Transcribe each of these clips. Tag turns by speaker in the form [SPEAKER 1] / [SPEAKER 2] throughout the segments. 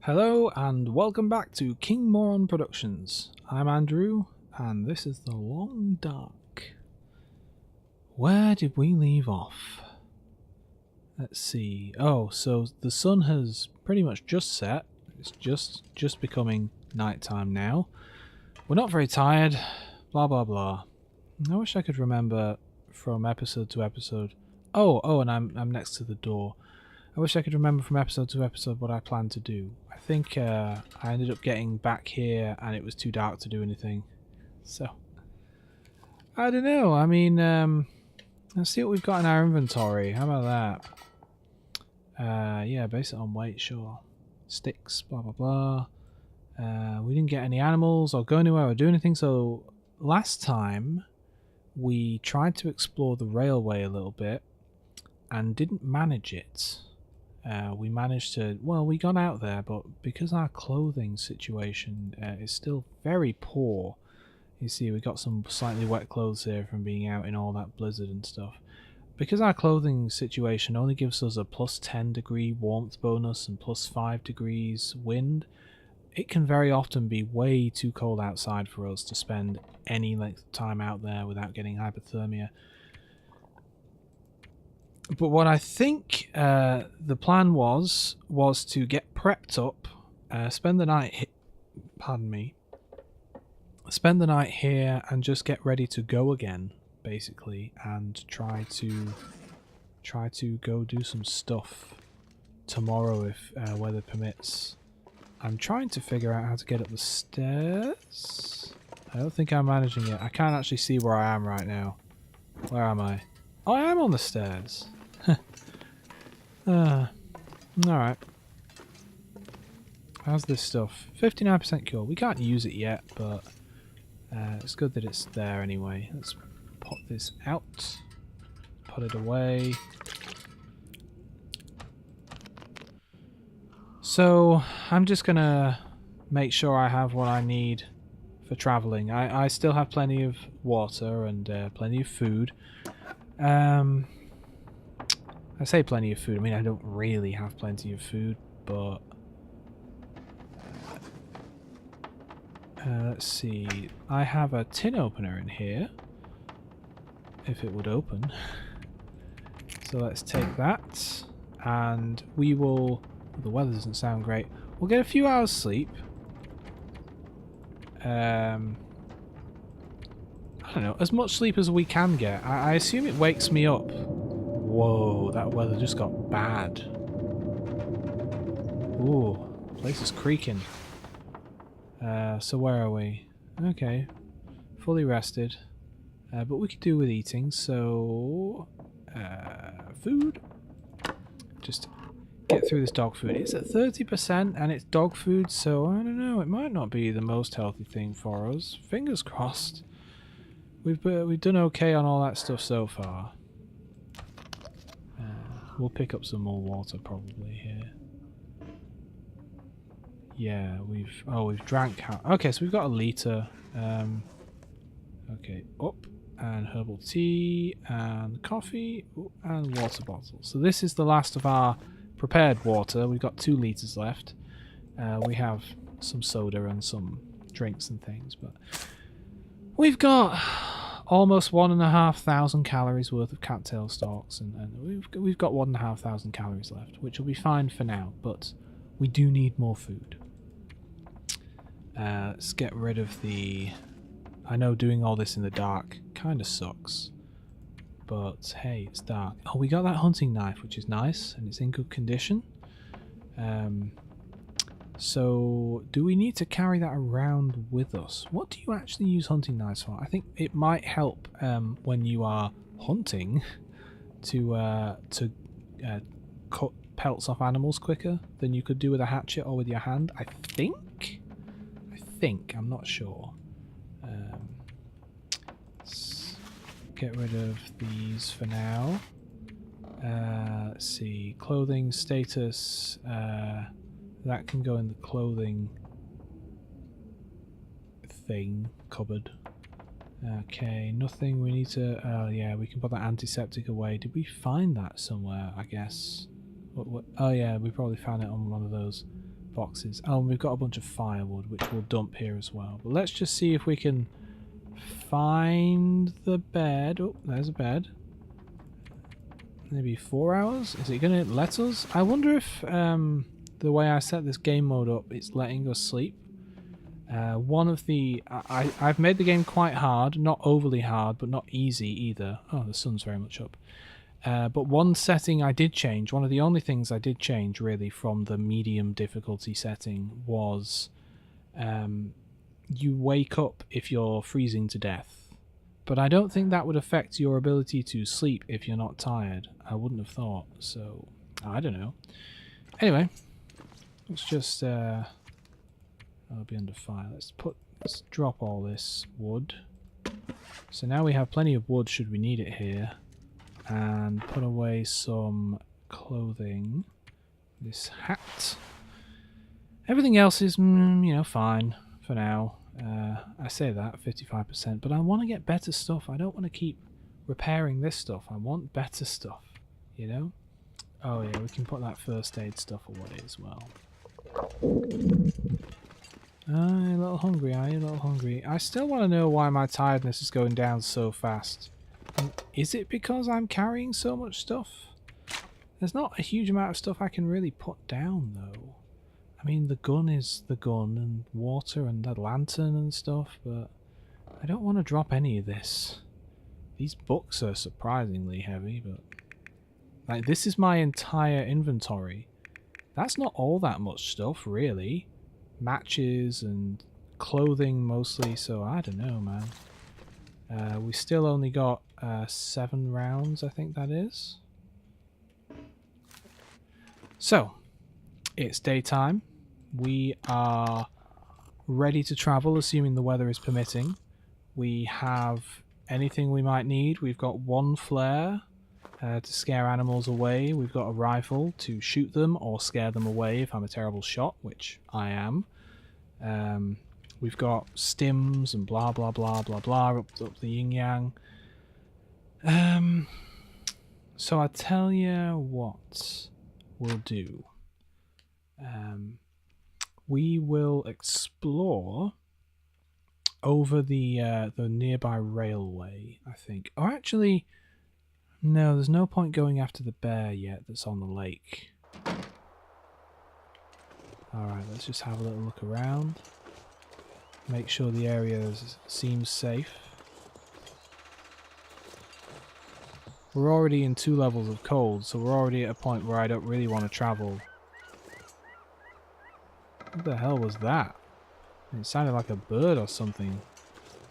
[SPEAKER 1] Hello and welcome back to King Moron Productions. I'm Andrew and this is The Long Dark. Where did we leave off? Let's see. Oh, so the sun has pretty much just set. It's just becoming nighttime now. We're not very tired. Blah blah blah. I wish I could remember from episode to episode. Oh, and I'm next to the door. I wish I could remember from episode to episode what I planned to do. I think I ended up getting back here and it was too dark to do anything. So, I don't know. I mean, let's see what we've got in our inventory. How about that? Yeah, base it on weight, sure. Sticks, blah, blah, blah. We didn't get any animals or go anywhere or do anything. So, last time we tried to explore the railway a little bit and didn't manage it. We managed to, well, we got out there, but because our clothing situation is still very poor, you see we got some slightly wet clothes here from being out in all that blizzard and stuff. Because our clothing situation only gives us a plus 10 degree warmth bonus and plus 5 degrees wind, it can very often be way too cold outside for us to spend any length of time out there without getting hypothermia. But what I think the plan was to get prepped up, spend the night, spend the night here and just get ready to go again, basically, and try to go do some stuff tomorrow if weather permits. I'm trying to figure out how to get up the stairs. I don't think I'm managing it. I can't actually see where I am right now. Where am I? Oh, I am on the stairs. Alright. How's this stuff? 59% cure. We can't use it yet, but it's good that it's there anyway. Let's pop this out. Put it away. So, I'm just gonna make sure I have what I need for travelling. I still have plenty of water and plenty of food. I say plenty of food, I mean I don't really have plenty of food, but let's see, I have a tin opener in here, if it would open. So let's take that, and we will, the weather doesn't sound great, we'll get a few hours sleep. I don't know, as much sleep as we can get. I assume it wakes me up. Whoa, that weather just got bad. Ooh, place is creaking. So where are we? Okay, fully rested. But we could do with eating, so... food. Just get through this dog food. It's at 30% and it's dog food, so I don't know, it might not be the most healthy thing for us. Fingers crossed. We've done okay on all that stuff so far. We'll pick up some more water probably here. Yeah, we've drank. Okay, so we've got a litre. Okay, up and herbal tea and coffee and water bottle. So this is the last of our prepared water. We've got 2 litres left. We have some soda and some drinks and things, but we've got almost 1,500 calories worth of cattail stalks, and we've got 1,500 calories left, which will be fine for now, but we do need more food. Let's get rid of the... I know doing all this in the dark kind of sucks, but hey, it's dark. Oh, we got that hunting knife, which is nice, and it's in good condition. So, do we need to carry that around with us? What do you actually use hunting knives for? I think it might help when you are hunting to cut pelts off animals quicker than you could do with a hatchet or with your hand. I think. I'm not sure. Let's get rid of these for now. Let's see. Clothing status. That can go in the clothing thing cupboard. Okay, nothing we need to... Oh yeah, we can put that antiseptic away. Did we find that somewhere, I guess? Oh yeah, we probably found it on one of those boxes. Oh, and we've got a bunch of firewood, which we'll dump here as well. But let's just see if we can find the bed. Oh, there's a bed. Maybe 4 hours? Is it going to let us? I wonder if the way I set this game mode up, it's letting us sleep. One of the... I've made the game quite hard. Not overly hard, but not easy either. Oh, the sun's very much up. But one setting I did change, one of the only things I did change really from the medium difficulty setting was you wake up if you're freezing to death. But I don't think that would affect your ability to sleep if you're not tired. I wouldn't have thought, so I don't know. Anyway, let's just I'll be under fire. Let's drop all this wood. So now we have plenty of wood should we need it here. And put away some clothing. This hat. Everything else is, you know, fine for now. I say that, 55%, but I want to get better stuff. I don't want to keep repairing this stuff. I want better stuff, you know? Oh yeah, we can put that first aid stuff away as well. You're a little hungry, are you? A little hungry. I still want to know why my tiredness is going down so fast. Is it because I'm carrying so much stuff? There's not a huge amount of stuff I can really put down, though. I mean, the gun is the gun, and water, and the lantern and stuff, but I don't want to drop any of this. These books are surprisingly heavy, but... like, this is my entire inventory. That's not all that much stuff, really. Matches and clothing mostly, so I don't know, man. We still only got 7 rounds, I think that is. So, it's daytime. We are ready to travel, assuming the weather is permitting. We have anything we might need. We've got 1 flare to scare animals away. We've got a rifle to shoot them or scare them away if I'm a terrible shot, which I am. We've got stims and blah blah blah blah blah up the yin yang. So I tell you what we'll do. We will explore over the nearby railway, I think. Or actually, no, there's no point going after the bear yet that's on the lake. Alright, let's just have a little look around. Make sure the area seems safe. We're already in 2 levels of cold, so we're already at a point where I don't really want to travel. What the hell was that? It sounded like a bird or something.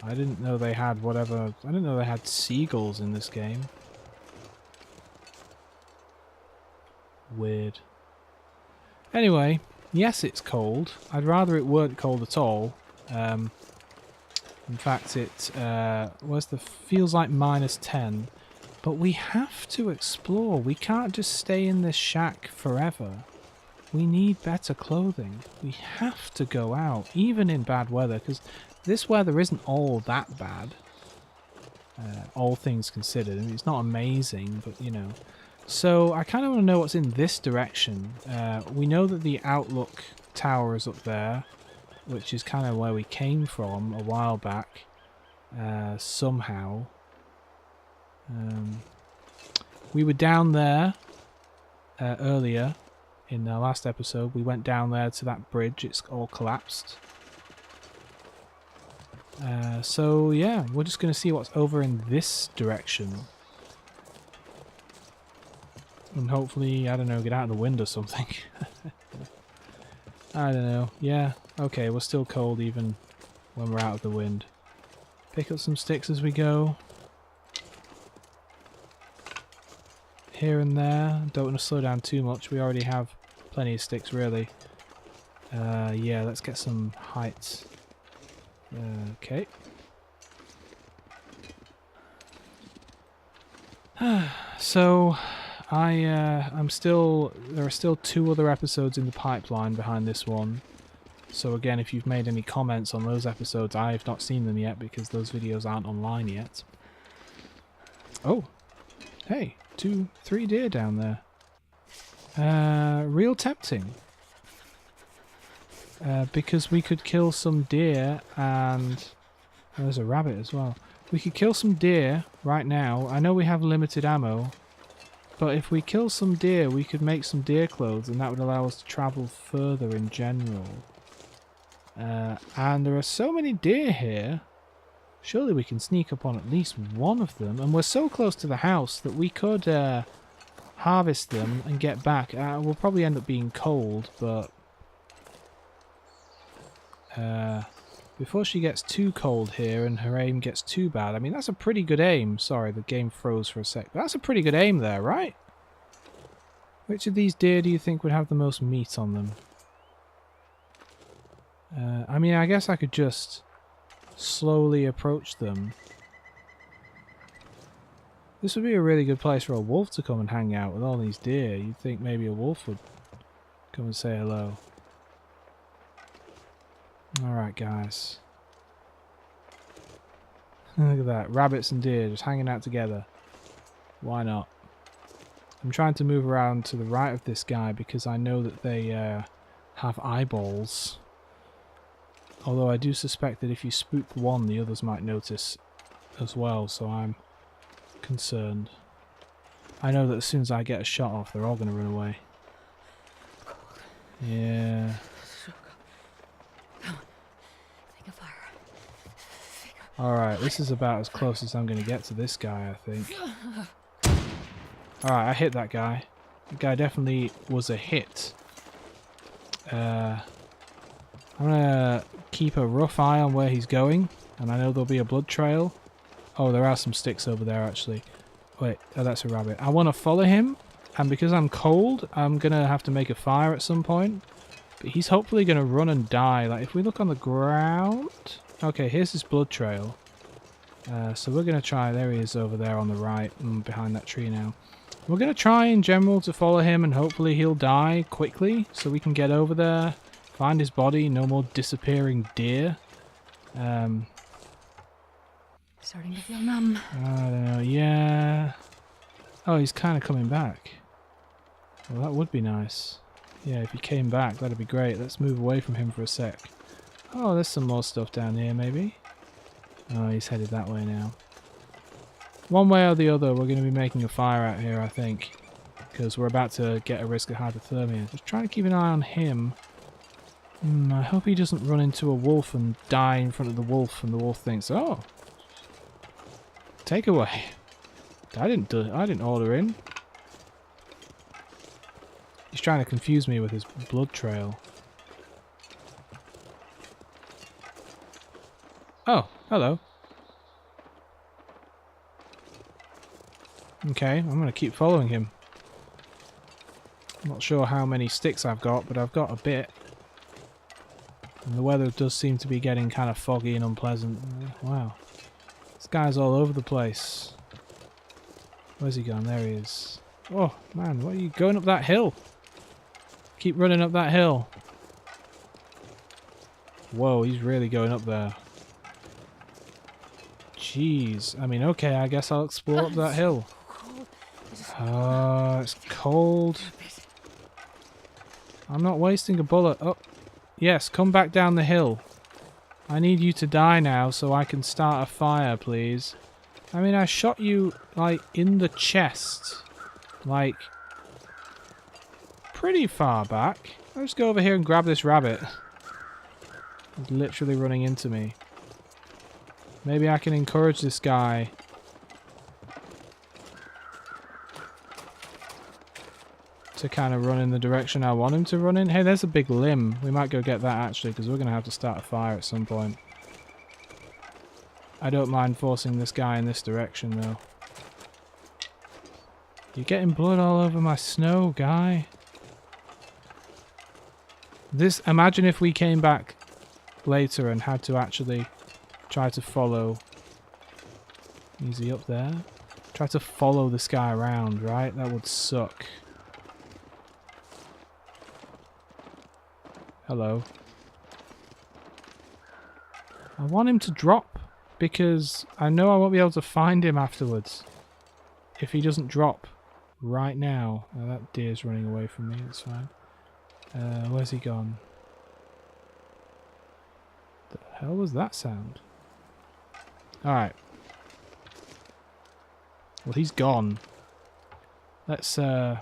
[SPEAKER 1] I didn't know they had whatever... I didn't know they had seagulls in this game. Weird. Anyway, yes, it's cold. I'd rather it weren't cold at all. In fact, it feels like -10. But we have to explore. We can't just stay in this shack forever. We need better clothing. We have to go out, even in bad weather, because this weather isn't all that bad. All things considered. I mean, it's not amazing, but you know. So I kind of want to know what's in this direction. We know that the Outlook Tower is up there, which is kind of where we came from a while back, somehow. We were down there earlier in the last episode. We went down there to that bridge. It's all collapsed. So yeah, we're just going to see what's over in this direction. And hopefully, I don't know, get out of the wind or something. I don't know. Yeah, okay, we're still cold even when we're out of the wind. Pick up some sticks as we go. Here and there. Don't want to slow down too much. We already have plenty of sticks, really. Yeah, let's get some heights. Okay. So, I'm still... There are still 2 other episodes in the pipeline behind this one. So again, if you've made any comments on those episodes, I've not seen them yet because those videos aren't online yet. Oh! Hey! 3 deer down there. Real tempting. because we could kill some deer and... Oh, there's a rabbit as well. We could kill some deer right now. I know we have limited ammo, but if we kill some deer, we could make some deer clothes, and that would allow us to travel further in general. And there are so many deer here. Surely we can sneak up on at least one of them. And we're so close to the house that we could harvest them and get back. We'll probably end up being cold, but... before she gets too cold here and her aim gets too bad. I mean, that's a pretty good aim. Sorry, the game froze for a sec. That's a pretty good aim there, right? Which of these deer do you think would have the most meat on them? I mean, I guess I could just slowly approach them. This would be a really good place for a wolf to come and hang out with all these deer. You'd think maybe a wolf would come and say hello. Alright, guys. Look at that. Rabbits and deer just hanging out together. Why not? I'm trying to move around to the right of this guy because I know that they have eyeballs. Although I do suspect that if you spook one, the others might notice as well, so I'm concerned. I know that as soon as I get a shot off, they're all going to run away. Yeah. Alright, this is about as close as I'm going to get to this guy, I think. Alright, I hit that guy. That guy definitely was a hit. I'm going to keep a rough eye on where he's going, and I know there'll be a blood trail. Oh, there are some sticks over there, actually. Wait, oh, that's a rabbit. I want to follow him, and because I'm cold, I'm going to have to make a fire at some point. But he's hopefully going to run and die. Like, if we look on the ground... Okay, here's his blood trail. So we're going to try... There he is over there on the right, behind that tree now. We're going to try in general to follow him, and hopefully he'll die quickly, so we can get over there, find his body, no more disappearing deer.
[SPEAKER 2] Starting to feel numb.
[SPEAKER 1] I don't know, yeah... Oh, he's kind of coming back. Well, that would be nice. Yeah, if he came back, that'd be great. Let's move away from him for a sec. Oh, there's some more stuff down here, maybe. Oh, he's headed that way now. One way or the other, we're going to be making a fire out here, I think. Because we're about to get a risk of hypothermia. Just trying to keep an eye on him. I hope he doesn't run into a wolf and die in front of the wolf, and the wolf thinks, oh, take away. I didn't order in. He's trying to confuse me with his blood trail. Oh, hello. Okay, I'm going to keep following him. I'm not sure how many sticks I've got, but I've got a bit. And the weather does seem to be getting kind of foggy and unpleasant. Wow. This guy's all over the place. Where's he gone? There he is. Oh, man, what are you going up that hill? Keep running up that hill. Whoa, he's really going up there. Jeez. I mean, okay, I guess I'll explore up that hill. Oh, it's cold. I'm not wasting a bullet. Oh, yes, come back down the hill. I need you to die now so I can start a fire, please. I mean, I shot you, like, in the chest. Like, pretty far back. I'll just go over here and grab this rabbit. He's literally running into me. Maybe I can encourage this guy. To kind of run in the direction I want him to run in. Hey, there's a big limb. We might go get that actually, because we're going to have to start a fire at some point. I don't mind forcing this guy in this direction though. You're getting blood all over my snow, guy. Imagine if we came back later and had to actually try to follow. Easy up there. Try to follow this guy around, right? That would suck. Hello. I want him to drop because I know I won't be able to find him afterwards if he doesn't drop right now. Oh, that deer's running away from me, that's fine. Where's he gone? hell was that sound? Alright. Well, he's gone. Let's, oh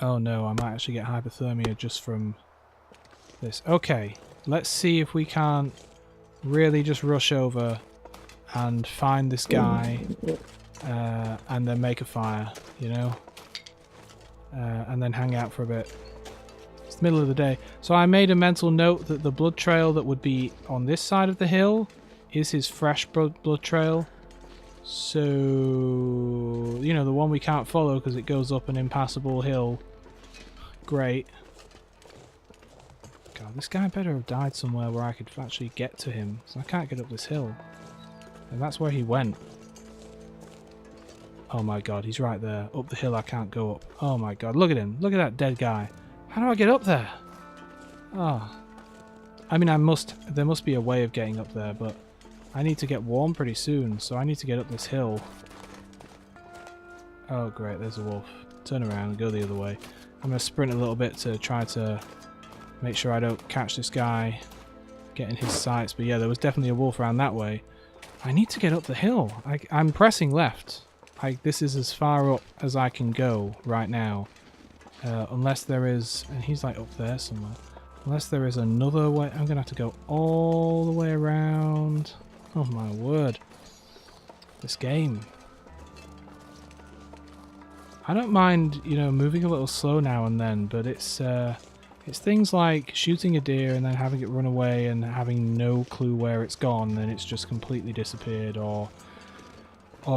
[SPEAKER 1] no, I might actually get hypothermia just from this. Okay, let's see if we can't really just rush over and find this guy and then make a fire, you know? And then hang out for a bit. It's the middle of the day. So I made a mental note that the blood trail that would be on this side of the hill is his fresh blood trail. So, you know, the one we can't follow because it goes up an impassable hill. Great. God, this guy better have died somewhere where I could actually get to him. So I can't get up this hill. And that's where he went. Oh my god, he's right there. Up the hill I can't go up. Oh my god, look at him. Look at that dead guy. How do I get up there? Oh. I mean, there must be a way of getting up there, but I need to get warm pretty soon, so I need to get up this hill. Oh great, there's a wolf. Turn around and go the other way. I'm going to sprint a little bit to try to make sure I don't catch this guy, get in his sights. But yeah, there was definitely a wolf around that way. I need to get up the hill. I'm pressing left. This is as far up as I can go right now. Unless there is... And he's like up there somewhere. Unless there is another way. I'm going to have to go all the way around. Oh my word. This game. I don't mind, you know, moving a little slow now and then, but it's things like shooting a deer and then having it run away and having no clue where it's gone and it's just completely disappeared, or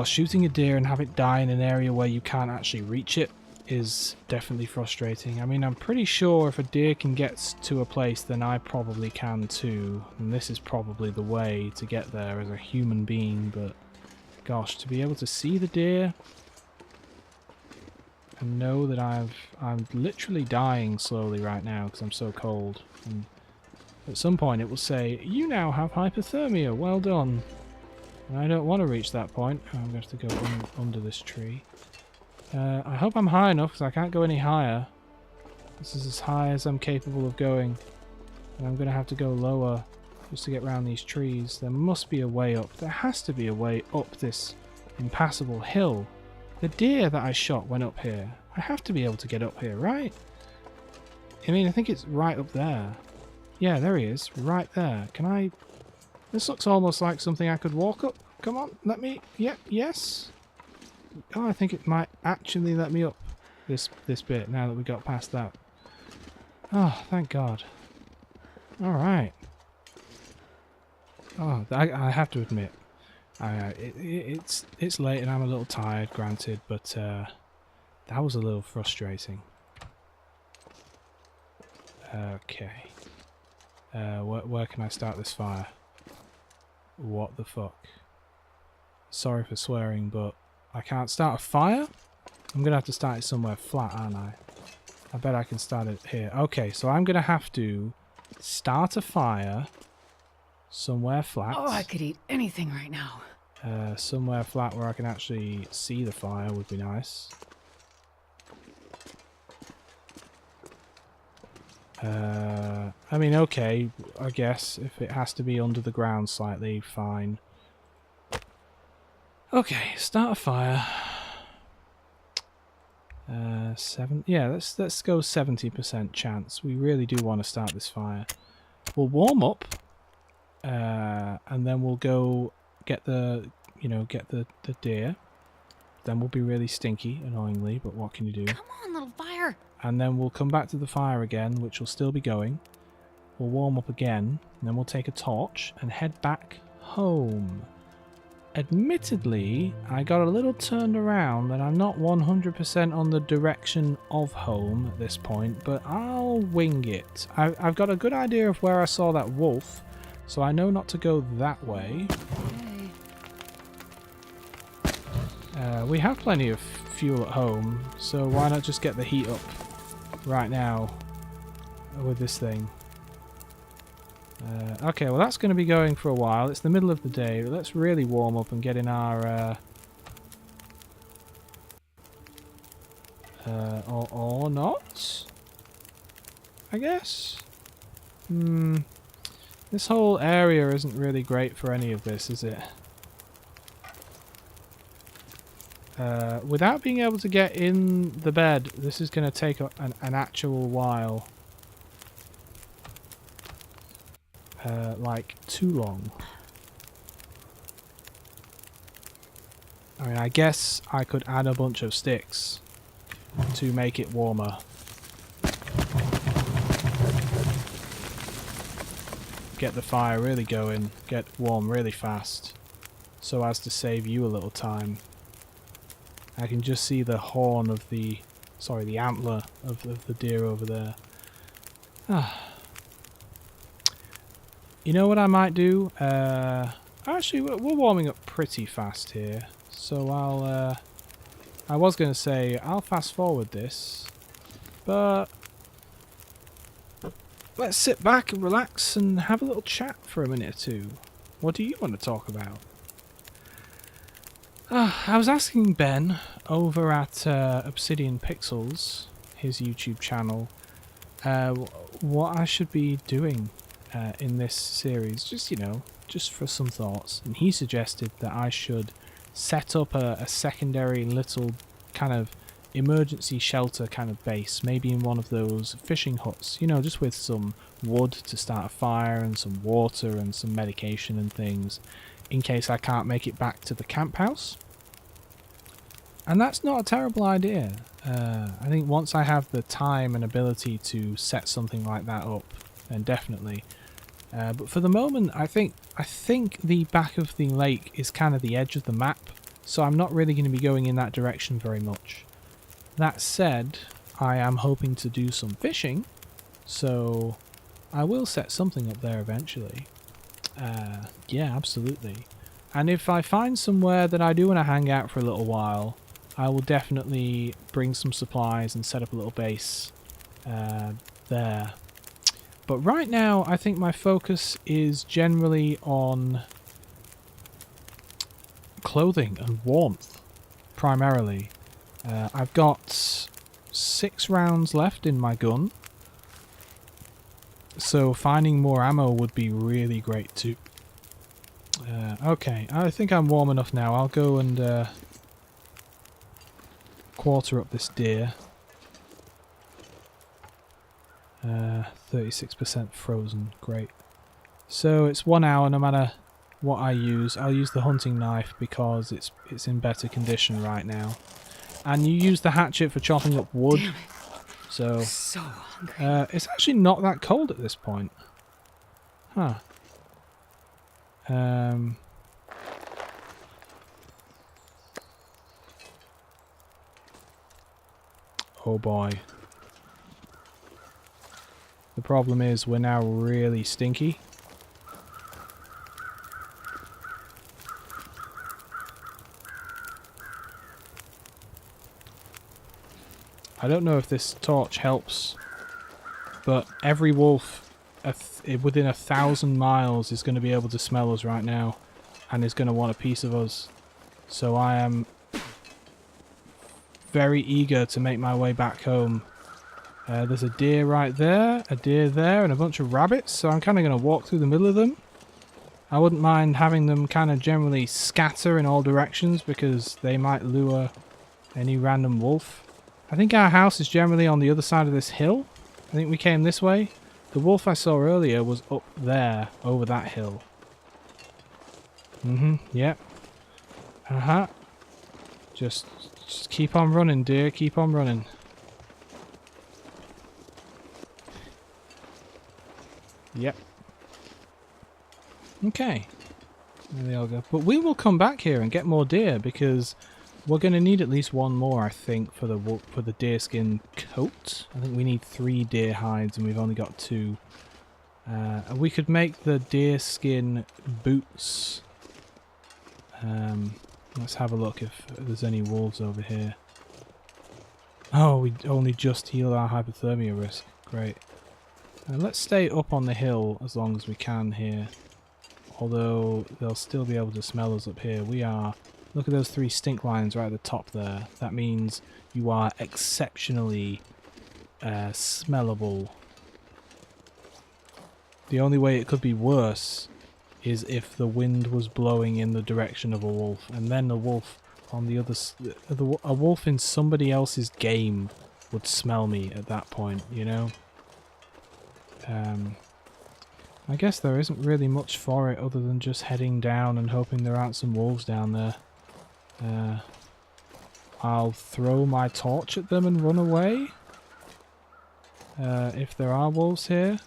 [SPEAKER 1] shooting a deer and have it die in an area where you can't actually reach it is definitely frustrating. I mean, I'm pretty sure if a deer can get to a place, then I probably can too, and this is probably the way to get there as a human being, but gosh, to be able to see the deer and know that I'm literally dying slowly right now because I'm so cold, and at some point it will say, you now have hypothermia, well done. And I don't want to reach that point. I'm going to have to go under this tree. I hope I'm high enough because I can't go any higher. This is as high as I'm capable of going. And I'm going to have to go lower just to get around these trees. There must be a way up. There has to be a way up this impassable hill. The deer that I shot went up here. I have to be able to get up here, right? I mean, I think it's right up there. Yeah, there he is. Right there. Can I... This looks almost like something I could walk up. Come on, let me... Yep, yes. Oh, I think it might actually let me up this bit now that we got past that. Oh, thank God. Alright. Oh, I have to admit, it's late and I'm a little tired, granted, but that was a little frustrating. Okay. Where can I start this fire? What the fuck? Sorry for swearing, but I can't start a fire? I'm going to have to start it somewhere flat, aren't I? I bet I can start it here. Okay, so I'm going to have to start a fire somewhere flat.
[SPEAKER 2] Oh, I could eat anything right now.
[SPEAKER 1] Somewhere flat where I can actually see the fire would be nice. I mean, okay, I guess if it has to be under the ground slightly, fine. Okay, start a fire. 7. Yeah, let's go 70% chance. We really do want to start this fire. We'll warm up, and then we'll go get the deer. Then we'll be really stinky, annoyingly, but what can you do?
[SPEAKER 2] Come on, little fire.
[SPEAKER 1] And then we'll come back to the fire again, which will still be going. We'll warm up again, and then we'll take a torch and head back home. Admittedly, I got a little turned around and I'm not 100% on the direction of home at this point, but I'll wing it. I've got a good idea of where I saw that wolf, so I know not to go that way. We have plenty of fuel at home, so why not just get the heat up right now with this thing. Okay, well that's going to be going for a while. It's the middle of the day. Let's really warm up and get in our... or not, I guess? This This whole area isn't really great for any of this, is it? Without being able to get in the bed, this is going to take an actual while. Like, too long. I mean, I guess I could add a bunch of sticks to make it warmer. Get the fire really going, get warm really fast, so as to save you a little time. I can just see the horn of the antler of the deer over there. You know what I might do? Actually, we're warming up pretty fast here, so I was going to say I'll fast forward this, but let's sit back and relax and have a little chat for a minute or two. What do you want to talk about? I was asking Ben over at Obsidian Pixels, his YouTube channel, what I should be doing in this series. Just, you know, just for some thoughts. And he suggested that I should set up a secondary little kind of emergency shelter kind of base, maybe in one of those fishing huts, you know, just with some wood to start a fire and some water and some medication and things in case I can't make it back to the camp house. And that's not a terrible idea. I think once I have the time and ability to set something like that up, then definitely. But for the moment, I think the back of the lake is kind of the edge of the map, so I'm not really going to be going in that direction very much. That said, I am hoping to do some fishing, so I will set something up there eventually. Yeah, absolutely. And if I find somewhere that I do want to hang out for a little while, I will definitely bring some supplies and set up a little base there. But right now, I think my focus is generally on clothing and warmth, primarily. I've got 6 rounds left in my gun, so finding more ammo would be really great too. Okay, I think I'm warm enough now. I'll go and quarter up this deer. 36% frozen, great. So it's 1 hour no matter what I use. I'll use the hunting knife because it's in better condition right now. And you use the hatchet for chopping up wood.
[SPEAKER 2] Damn it.
[SPEAKER 1] So
[SPEAKER 2] hungry.
[SPEAKER 1] it's actually not that cold at this point. Huh. Oh boy. The problem is we're now really stinky. I don't know if this torch helps, but every wolf within 1,000 miles is going to be able to smell us right now and is going to want a piece of us. So I am very eager to make my way back home. There's a deer right there, a deer there, and a bunch of rabbits, so I'm kind of going to walk through the middle of them. I wouldn't mind having them kind of generally scatter in all directions because they might lure any random wolf. I think our house is generally on the other side of this hill. I think we came this way. The wolf I saw earlier was up there, over that hill. Yep. Just keep on running, dear, keep on running. Yep. Okay. There they all go. But we will come back here and get more deer because we're going to need at least one more, I think, for the deerskin coat. I think we need 3 deer hides and we've only got 2. We could make the deerskin boots. Let's have a look if there's any wolves over here. Oh, we only just healed our hypothermia risk. Great. Let's stay up on the hill as long as we can here. Although they'll still be able to smell us up here. We are... Look at those 3 stink lines right at the top there. That means you are exceptionally smellable. The only way it could be worse is if the wind was blowing in the direction of a wolf, and then a wolf on the other a wolf in somebody else's game would smell me at that point, you know? I guess there isn't really much for it other than just heading down and hoping there aren't some wolves down there. I'll throw my torch at them and run away. If there are wolves here.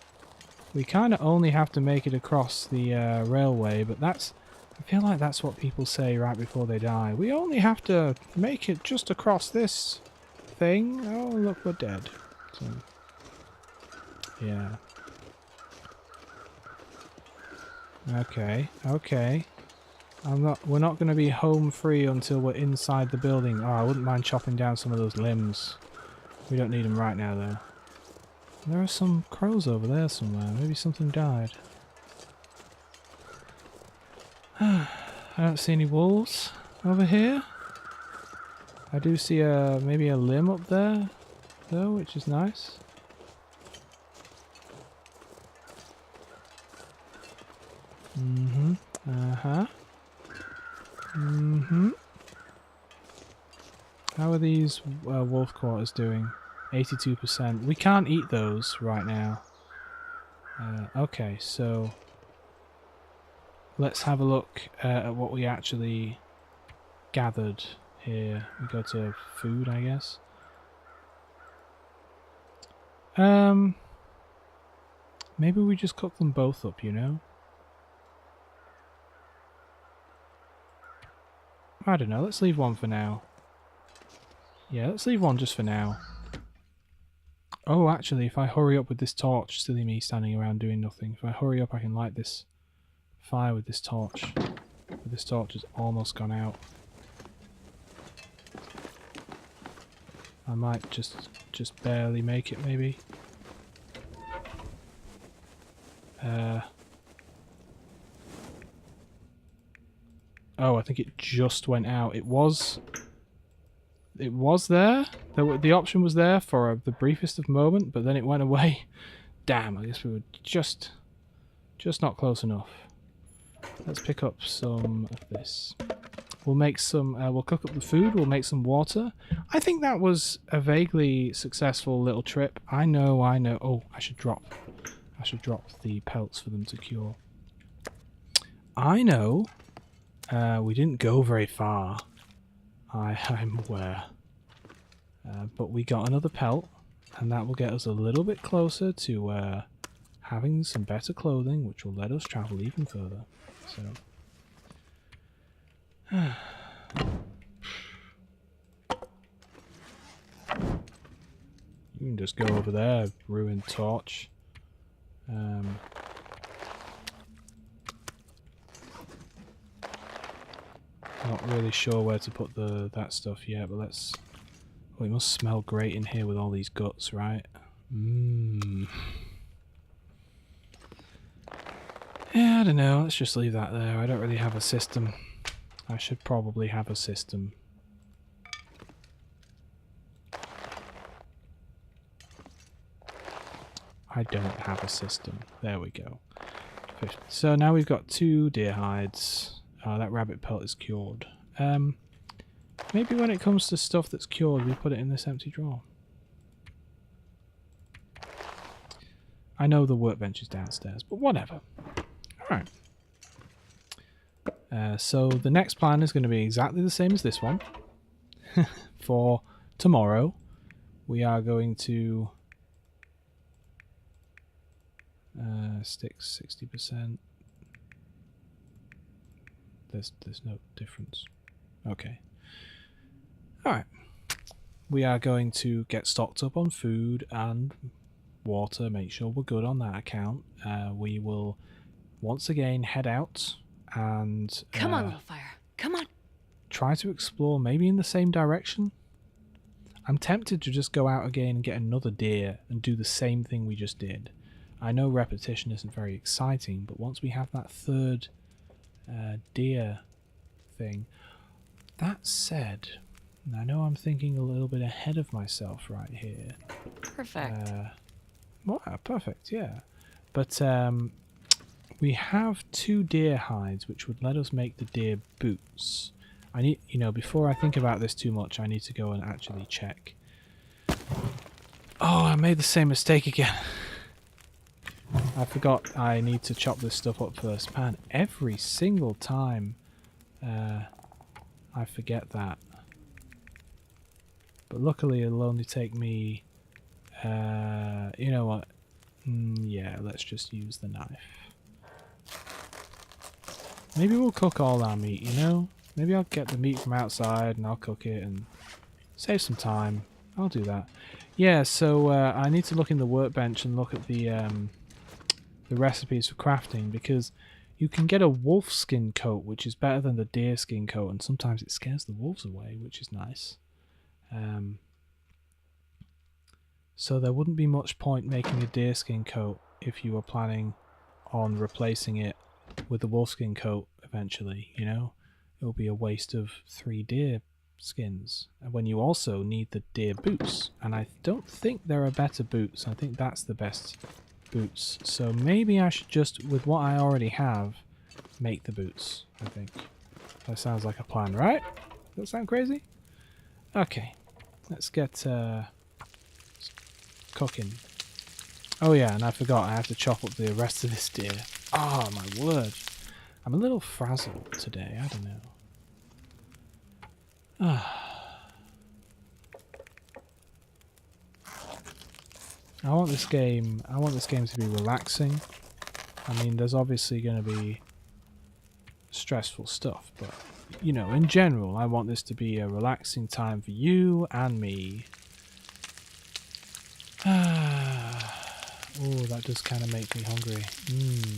[SPEAKER 1] We kind of only have to make it across the railway, but that's... I feel like that's what people say right before they die. We only have to make it just across this thing. Oh, look, we're dead. So, yeah. Okay, okay. We're not going to be home free until we're inside the building. Oh, I wouldn't mind chopping down some of those limbs. We don't need them right now, though. There are some crows over there somewhere. Maybe something died. I don't see any wolves over here. I do see maybe a limb up there, though, which is nice. Mm-hmm. Uh-huh. Mm-hmm. How are these wolf quarters doing? 82%. We can't eat those right now. Okay, so let's have a look at what we actually gathered here. We go to food, I guess. Maybe we just cook them both up, you know? I don't know, let's leave one for now. Yeah, let's leave one just for now. Oh, actually, if I hurry up with this torch, silly me standing around doing nothing. If I hurry up, I can light this fire with this torch. But this torch has almost gone out. I might just barely make it, maybe. Oh, I think it just went out. It was there. The option was there for the briefest of moment, but then it went away. Damn, I guess we were just not close enough. Let's pick up some of this. We'll make some, we'll cook up the food, we'll make some water. I think that was a vaguely successful little trip. I know. Oh, I should drop the pelts for them to cure. I know. We didn't go very far. I'm aware. But we got another pelt, and that will get us a little bit closer to having some better clothing, which will let us travel even further. So, you can just go over there, ruined torch. Not really sure where to put that stuff yet, but let's... Oh, it must smell great in here with all these guts, right? Mmm. Yeah, I don't know. Let's just leave that there. I don't really have a system. I should probably have a system. I don't have a system. There we go. So now we've got 2 deer hides. That rabbit pelt is cured. Maybe when it comes to stuff that's cured, we put it in this empty drawer. I know the workbench is downstairs, but whatever. Alright. So the next plan is going to be exactly the same as this one. For tomorrow, we are going to stick 60%. There's no difference. Okay. Alright. We are going to get stocked up on food and water, make sure we're good on that account. We will once again head out and
[SPEAKER 2] Come on, little fire. Come on.
[SPEAKER 1] Try to explore maybe in the same direction. I'm tempted to just go out again and get another deer and do the same thing we just did. I know repetition isn't very exciting, but once we have that third deer thing. That said, I know I'm thinking a little bit ahead of myself right here.
[SPEAKER 2] Perfect.
[SPEAKER 1] Wow, perfect, yeah. But we have 2 deer hides, which would let us make the deer boots. I need, before I think about this too much, I need to go and actually check. Oh, I made the same mistake again. I forgot I need to chop this stuff up first. Man, every single time I forget that. But luckily it'll only take me... you know what? Yeah, let's just use the knife. Maybe we'll cook all our meat, Maybe I'll get the meat from outside and I'll cook it and save some time. I'll do that. Yeah, so I need to look in the workbench and look at the recipes for crafting, because you can get a wolf skin coat, which is better than the deer skin coat, and sometimes it scares the wolves away, which is nice. So there wouldn't be much point making a deer skin coat if you were planning on replacing it with the wolf skin coat eventually, It'll be a waste of 3 deer skins, and when you also need the deer boots, and I don't think there are better boots. I think that's the best boots, so maybe I should just, with what I already have, make the boots. I think that sounds like a plan, right? Does that sound crazy? Okay, let's get cooking. Oh yeah, and I forgot, I have to chop up the rest of this deer. Oh my word, I'm a little frazzled today. I don't know. I want this game to be relaxing. I mean, there's obviously going to be stressful stuff, but in general, I want this to be a relaxing time for you and me. Oh, that does kind of make me hungry.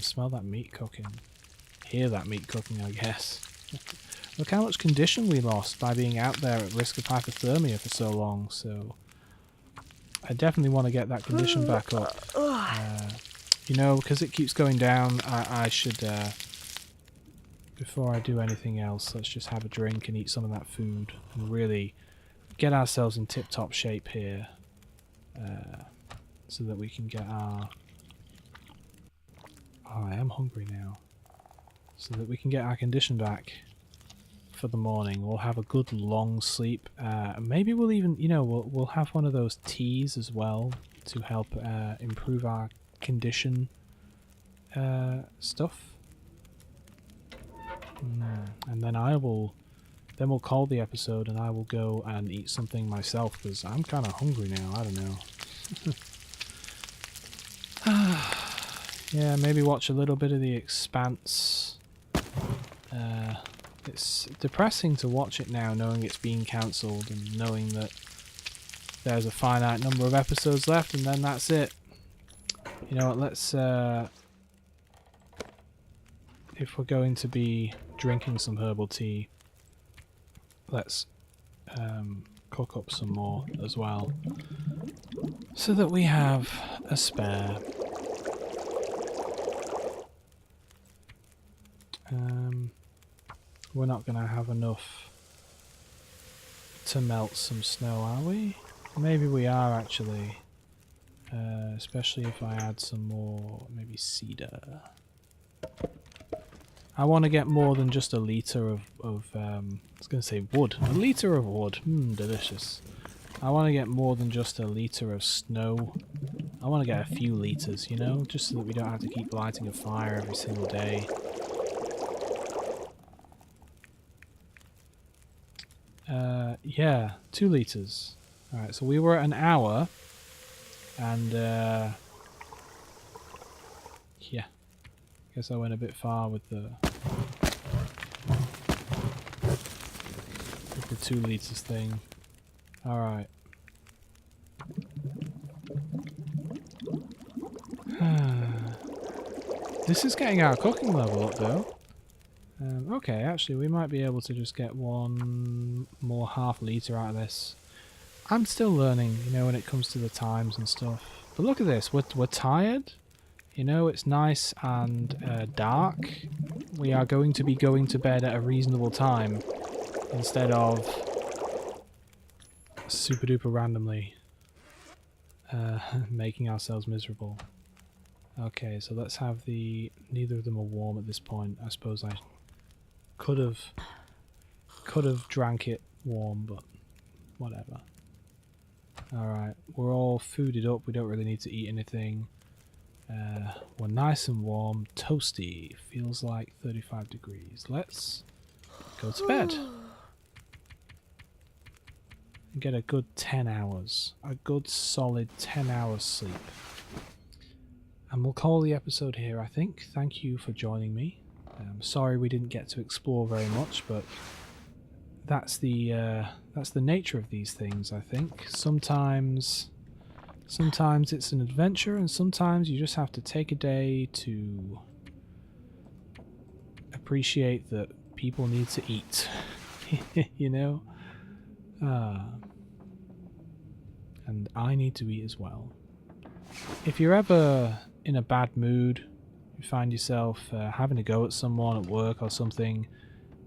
[SPEAKER 1] Smell that meat cooking. Hear that meat cooking, I guess. Look how much condition we lost by being out there at risk of hypothermia for so long, so I definitely want to get that condition back up. Because it keeps going down, I should, before I do anything else, let's just have a drink and eat some of that food and really get ourselves in tip-top shape here, so that we can get our... Oh, I am hungry now. So that we can get our condition back for the morning. We'll have a good long sleep. Maybe we'll even, we'll have one of those teas as well to help improve our condition stuff. And then we'll call the episode and I will go and eat something myself, because I'm kind of hungry now. I don't know. Yeah, maybe watch a little bit of The Expanse. It's depressing to watch it now, knowing it's being cancelled and knowing that there's a finite number of episodes left and then that's it. You know what, let's... if we're going to be drinking some herbal tea, let's cook up some more as well, so that we have a spare. We're not going to have enough to melt some snow, are we? Maybe we are, actually. Especially if I add some more, maybe cedar. I want to get more than just a litre of I was going to say wood. A litre of wood. Delicious. I want to get more than just a litre of snow. I want to get a few litres, just so that we don't have to keep lighting a fire every single day. Yeah, 2 litres. Alright, so we were at an hour, and yeah, guess I went a bit far with the 2 litres thing. Alright. This is getting our cooking level up though. Okay, actually we might be able to just get 1 more half litre out of this. I'm still learning, when it comes to the times and stuff. But look at this, we're tired. It's nice and dark. We are going to be going to bed at a reasonable time instead of super duper randomly making ourselves miserable. Okay, so let's have the... Neither of them are warm at this point. I suppose I could have drank it warm, but whatever. Alright, we're all fooded up. We don't really need to eat anything. We're nice and warm. Toasty. Feels like 35 degrees. Let's go to bed. And get a good 10 hours. A good solid 10 hours sleep. And we'll call the episode here, I think. Thank you for joining me. Sorry we didn't get to explore very much, but that's the nature of these things, I think. Sometimes it's an adventure, and sometimes you just have to take a day to appreciate that people need to eat. You know? And I need to eat as well. If you're ever in a bad mood, you find yourself having a go at someone at work or something,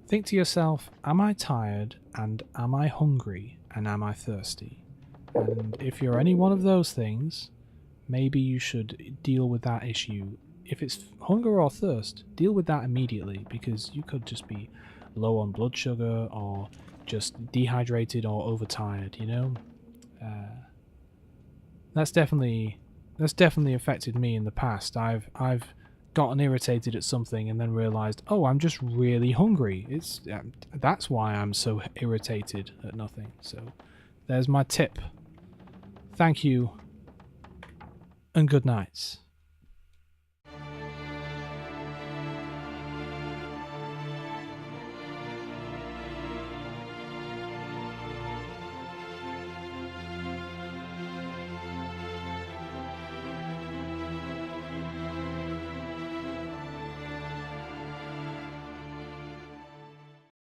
[SPEAKER 1] think to yourself, am I tired, and am I hungry, and am I thirsty? And if you're any one of those things, maybe you should deal with that issue. If it's hunger or thirst, deal with that immediately, because you could just be low on blood sugar or just dehydrated or overtired, you know? That's definitely affected me in the past. I've gotten irritated at something and then realized, oh, I'm just really hungry. That's why I'm so irritated at nothing. So there's my tip. Thank you and good night.